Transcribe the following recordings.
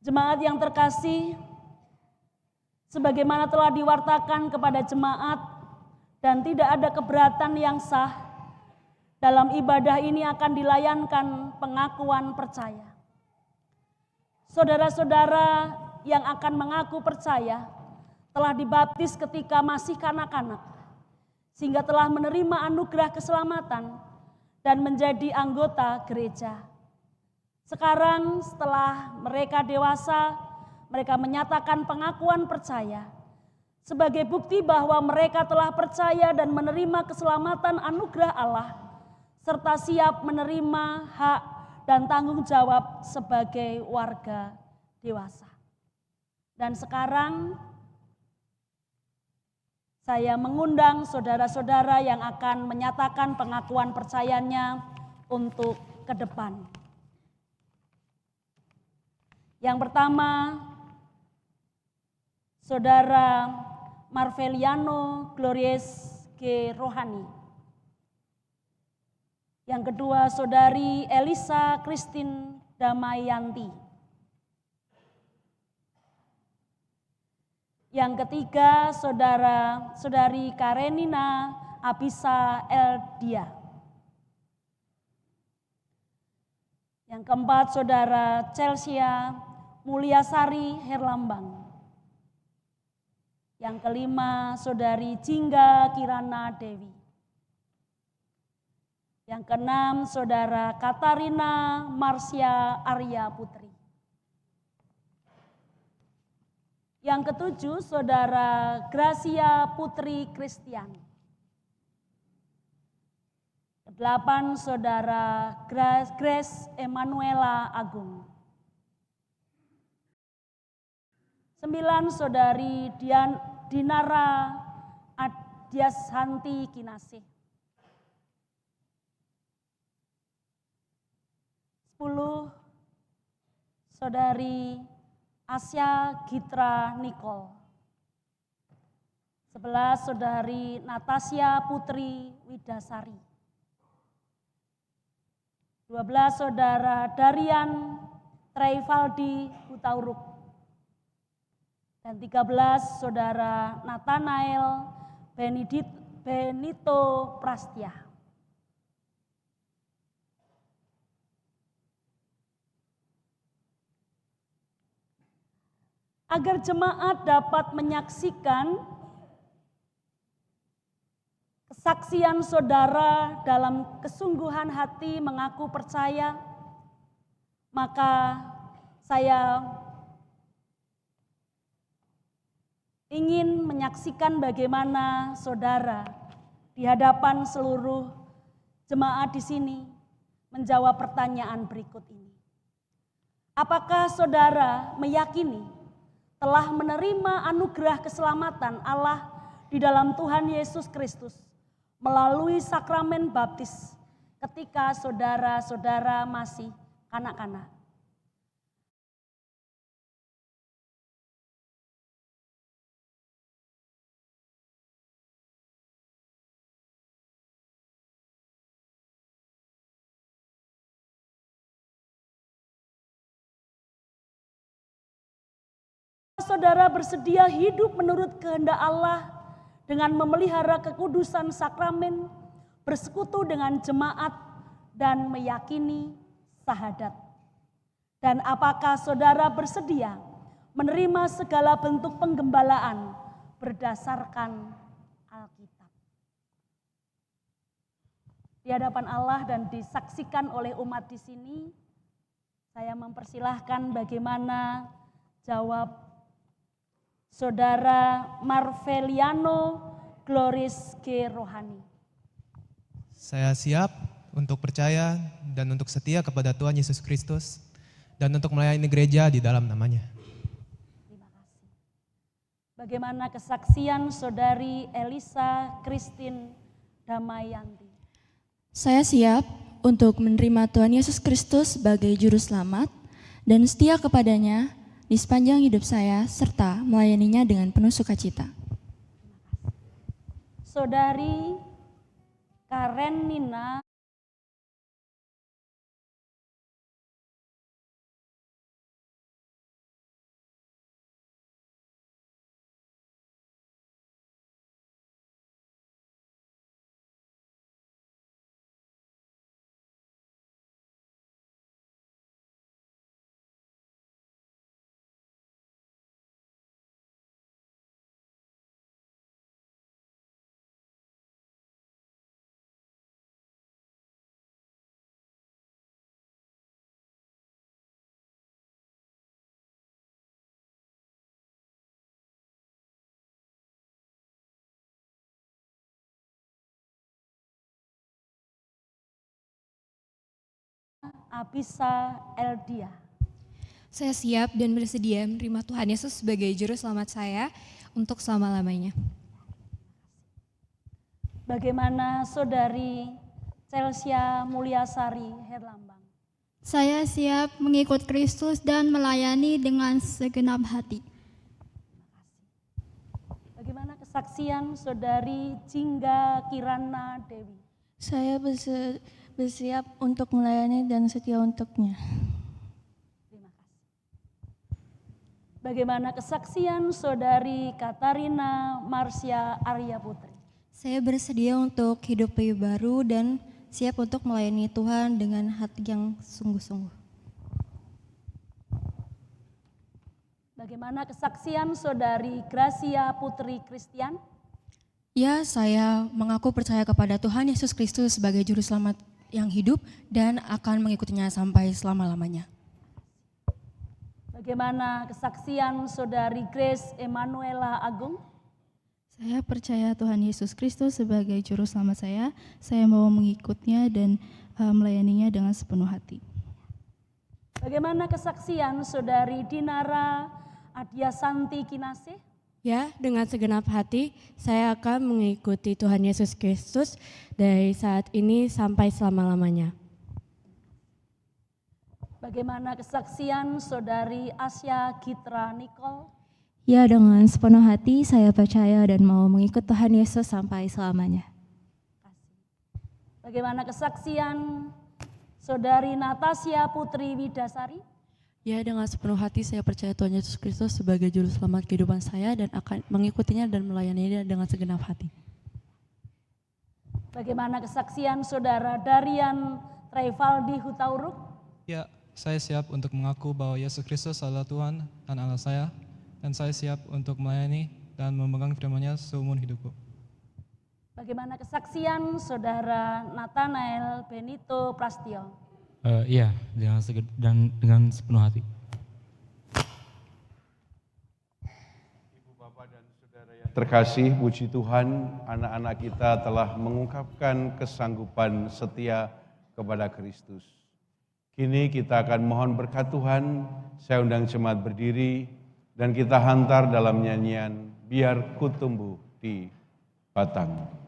Jemaat yang terkasih, sebagaimana telah diwartakan kepada jemaat dan tidak ada keberatan yang sah, dalam ibadah ini akan dilayankan pengakuan percaya. Saudara-saudara yang akan mengaku percaya telah dibaptis ketika masih kanak-kanak, sehingga telah menerima anugerah keselamatan dan menjadi anggota gereja. Sekarang setelah mereka dewasa, mereka menyatakan pengakuan percaya sebagai bukti bahwa mereka telah percaya dan menerima keselamatan anugerah Allah, serta siap menerima hak dan tanggung jawab sebagai warga dewasa. Dan sekarang saya mengundang saudara-saudara yang akan menyatakan pengakuan percayanya untuk ke depan. Yang pertama, Saudara Marveliano Glories G. Rohani. Yang kedua, Saudari Elisa Christine Damayanti. Yang ketiga, Saudari Karenina Abisa Eldia. Yang keempat, Saudara Chelsea Mulyasari Herlambang. Yang kelima, Saudari Jingga Kirana Dewi. Yang keenam, Saudara Katarina Marsya Arya Putri. Yang ketujuh, Saudara Gracia Putri Christian. Kedelapan, Saudara Grace Emanuela Agung. 9, Saudari Dinara Adyashanti Kinasih. 10, Saudari Asya Gitra Nicole. 11, Saudari Natasya Putri Widasari. 12, Saudara Darian Treyvaldi Hutauruk. Dan 13, Saudara Nathanael Benito Prastya. Agar jemaat dapat menyaksikan kesaksian saudara dalam kesungguhan hati mengaku percaya, maka saya ingin menyaksikan bagaimana saudara di hadapan seluruh jemaat di sini menjawab pertanyaan berikut ini. Apakah saudara meyakini telah menerima anugerah keselamatan Allah di dalam Tuhan Yesus Kristus melalui sakramen baptis ketika saudara-saudara masih kanak-kanak? Saudara bersedia hidup menurut kehendak Allah dengan memelihara kekudusan sakramen, bersekutu dengan jemaat, dan meyakini syahadat. Dan apakah saudara bersedia menerima segala bentuk penggembalaan berdasarkan Alkitab? Di hadapan Allah dan disaksikan oleh umat di sini, saya mempersilahkan bagaimana jawab Saudara Marveliano Glories G. Rohani. Saya siap untuk percaya dan untuk setia kepada Tuhan Yesus Kristus dan untuk melayani gereja di dalam namanya. Terima kasih. Bagaimana kesaksian Saudari Elisa Christine Damayanti? Saya siap untuk menerima Tuhan Yesus Kristus sebagai Juru Selamat dan setia kepadanya di sepanjang hidup saya, serta melayaninya dengan penuh sukacita. Saudari Karenina Abisa Eldia. Saya siap dan bersedia menerima Tuhan Yesus sebagai juru selamat saya untuk selama-lamanya. Bagaimana Saudari Celsia Mulyasari Herlambang? Saya siap mengikut Kristus dan melayani dengan segenap hati. Bagaimana kesaksian Saudari Jingga Kirana Dewi? Saya bersiap untuk melayani dan setia untuknya. Terima kasih. Bagaimana kesaksian Saudari Katarina Marsya Arya Putri? Saya bersedia untuk hidup lebih baru dan siap untuk melayani Tuhan dengan hati yang sungguh-sungguh. Bagaimana kesaksian Saudari Gracia Putri Christian? Ya, saya mengaku percaya kepada Tuhan Yesus Kristus sebagai juru selamat yang hidup dan akan mengikutinya sampai selama-lamanya. Bagaimana kesaksian Saudari Grace Emanuela Agung? Saya percaya Tuhan Yesus Kristus sebagai juru selamat saya mau mengikutnya dan melayaninya dengan sepenuh hati. Bagaimana kesaksian Saudari Dinara Adiasanti Kinasih? Ya, dengan segenap hati saya akan mengikuti Tuhan Yesus Kristus dari saat ini sampai selama-lamanya. Bagaimana kesaksian Saudari Asya Gitra Nicole? Ya, dengan sepenuh hati saya percaya dan mau mengikut Tuhan Yesus sampai selamanya. Bagaimana kesaksian Saudari Natasya Putri Widasari? Ya, dengan sepenuh hati saya percaya Tuhan Yesus Kristus sebagai juru selamat kehidupan saya dan akan mengikutinya dan melayaninya dengan segenap hati. Bagaimana kesaksian Saudara Darian Traivaldi Hutauruk? Ya, saya siap untuk mengaku bahwa Yesus Kristus adalah Tuhan dan Allah saya, dan saya siap untuk melayani dan memegang firman-Nya seumur hidupku. Bagaimana kesaksian Saudara Nathanael Benito Prastio? Iya, dengan sepenuh hati. Ibu Bapak dan Saudara yang terkasih, puji Tuhan, anak-anak kita telah mengungkapkan kesanggupan setia kepada Kristus. Kini kita akan mohon berkat Tuhan. Saya undang jemaat berdiri dan kita hantar dalam nyanyian Biar Ku Tumbuh di Batang.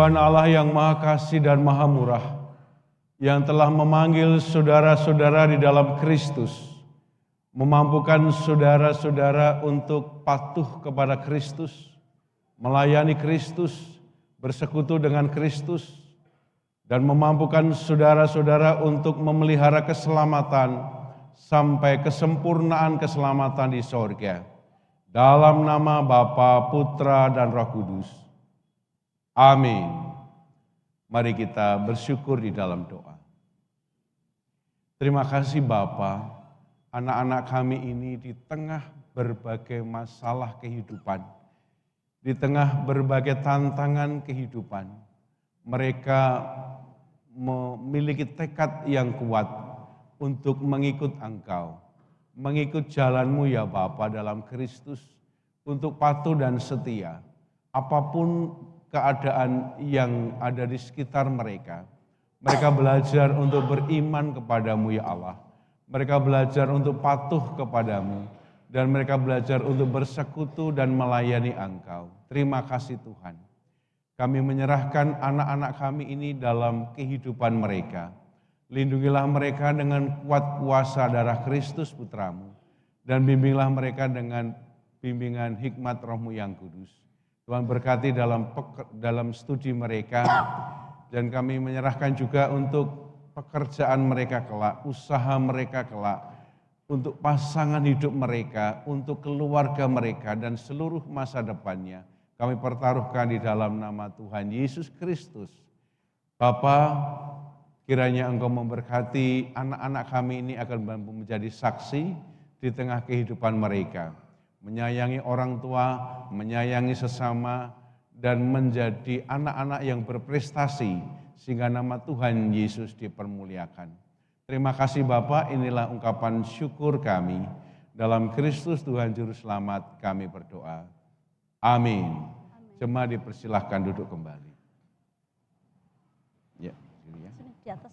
Tuhan Allah yang Maha Kasih dan Maha Murah, yang telah memanggil saudara-saudara di dalam Kristus, memampukan saudara-saudara untuk patuh kepada Kristus, melayani Kristus, bersekutu dengan Kristus, dan memampukan saudara-saudara untuk memelihara keselamatan sampai kesempurnaan keselamatan di sorga. Dalam nama Bapa, Putra, dan Roh Kudus. Amin. Mari kita bersyukur di dalam doa. Terima kasih Bapa, anak-anak kami ini di tengah berbagai masalah kehidupan, di tengah berbagai tantangan kehidupan, mereka memiliki tekad yang kuat untuk mengikut Engkau, mengikut jalan-Mu ya Bapa dalam Kristus, untuk patuh dan setia, apapun keadaan yang ada di sekitar mereka. Mereka belajar untuk beriman kepadamu ya Allah, mereka belajar untuk patuh kepadamu, dan mereka belajar untuk bersekutu dan melayani Engkau. Terima kasih Tuhan. Kami menyerahkan anak-anak kami ini dalam kehidupan mereka. Lindungilah mereka dengan kuat kuasa darah Kristus Putramu. Dan bimbinglah mereka dengan bimbingan hikmat Roh-Mu yang kudus. Tuhan berkati dalam studi mereka. Dan kami menyerahkan juga untuk pekerjaan mereka kelak, usaha mereka kelak, untuk pasangan hidup mereka, untuk keluarga mereka, dan seluruh masa depannya. Kami pertaruhkan di dalam nama Tuhan Yesus Kristus. Bapa, kiranya Engkau memberkati anak-anak kami ini akan mampu menjadi saksi di tengah kehidupan mereka. Menyayangi orang tua, menyayangi sesama, dan menjadi anak-anak yang berprestasi sehingga nama Tuhan Yesus dipermuliakan. Terima kasih Bapa, inilah ungkapan syukur kami. Dalam Kristus Tuhan Juru Selamat kami berdoa. Amin. Jemaat dipersilahkan duduk kembali. Ya, sini ya. Sini di atas.